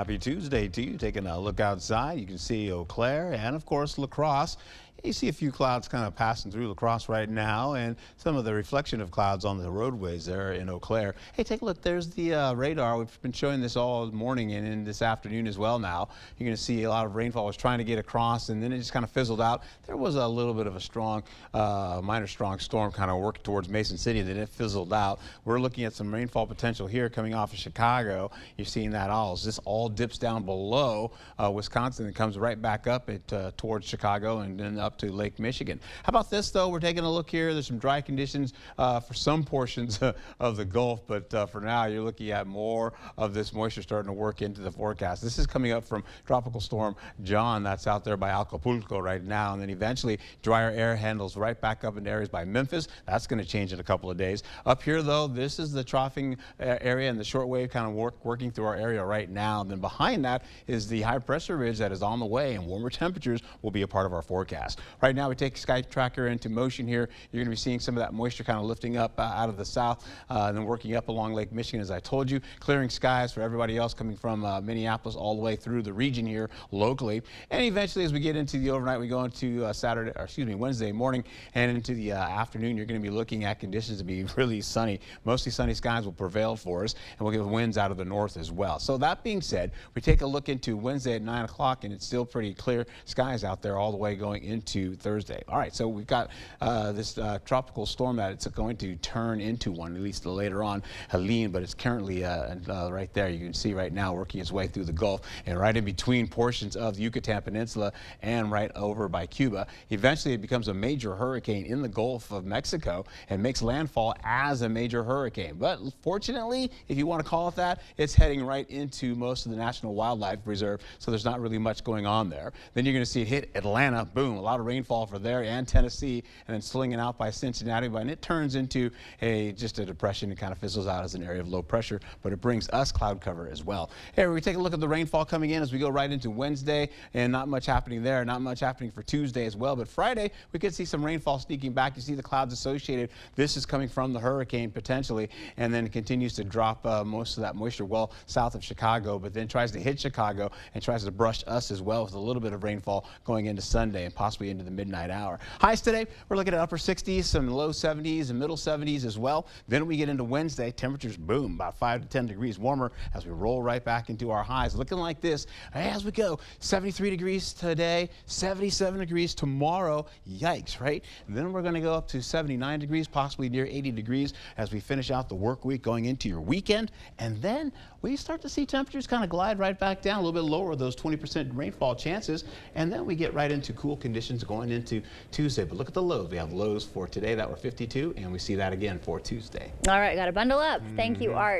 Happy Tuesday to you. Taking a look outside, you can see Eau Claire and, of course, La Crosse. You see a few clouds kind of passing through La Crosse right now, and some of the reflection of clouds on the roadways there in Eau Claire. Hey, take a look. There's the radar. We've been showing this all morning and in this afternoon as well now. You're going to see a lot of rainfall. I was trying to get across, and then it just kind of fizzled out. There was a little bit of a strong, minor strong storm kind of working towards Mason City, and then it fizzled out. We're looking at some rainfall potential here coming off of Chicago. You're seeing that all. This all dips down below Wisconsin and comes right back up towards Chicago and then up to Lake Michigan. How about this, though? We're taking a look here. There's some dry conditions for some portions of the Gulf, but for now, you're looking at more of this moisture starting to work into the forecast. This is coming up from Tropical Storm John. That's out there by Acapulco right now, and then eventually drier air handles right back up into areas by Memphis. That's going to change in a couple of days. Up here, though, this is the troughing area and the shortwave kind of working through our area right now. And then behind that is the high pressure ridge that is on the way, and warmer temperatures will be a part of our forecast. Right now, we take Sky Tracker into motion here. You're going to be seeing some of that moisture kind of lifting up out of the south and then working up along Lake Michigan, as I told you, clearing skies for everybody else coming from Minneapolis all the way through the region here locally. And eventually, as we get into the overnight, we go into Wednesday morning and into the afternoon, you're going to be looking at conditions to be really sunny. Mostly sunny skies will prevail for us, and we'll get winds out of the north as well. So that being said, we take a look into Wednesday at 9 o'clock, and it's still pretty clear skies out there all the way going into Thursday. All right, so we've got this tropical storm that it's going to turn into one, at least later on, Helene, but it's currently right there. You can see right now working its way through the Gulf and right in between portions of the Yucatan Peninsula and right over by Cuba. Eventually, it becomes a major hurricane in the Gulf of Mexico and makes landfall as a major hurricane. But fortunately, if you want to call it that, it's heading right into most of the National Wildlife Reserve, so there's not really much going on there. Then you're going to see it hit Atlanta, boom, a lot of rainfall for there, and Tennessee, and then slinging out by Cincinnati, and it turns into just a depression. It kind of fizzles out as an area of low pressure, but it brings us cloud cover as well. Here we take a look at the rainfall coming in as we go right into Wednesday, and not much happening there, not much happening for Tuesday as well, but Friday we could see some rainfall sneaking back. You see the clouds associated. This is coming from the hurricane potentially, and then it continues to drop most of that moisture well south of Chicago, but then tries to hit Chicago and tries to brush us as well with a little bit of rainfall going into Sunday and possibly into the midnight hour. Highs today, we're looking at upper 60s, some low 70s and middle 70s as well. Then we get into Wednesday, temperatures boom, about 5 to 10 degrees warmer as we roll right back into our highs. Looking like this as we go. 73 degrees today, 77 degrees tomorrow. Yikes, right? And then we're going to go up to 79 degrees, possibly near 80 degrees as we finish out the work week going into your weekend. And then we start to see temperatures kind of glide right back down, a little bit lower, those 20% rainfall chances. And then we get right into cool conditions going into Tuesday. But look at the lows. We have lows for today that were 52, and we see that again for Tuesday. All right, got to bundle up. Thank you, Art.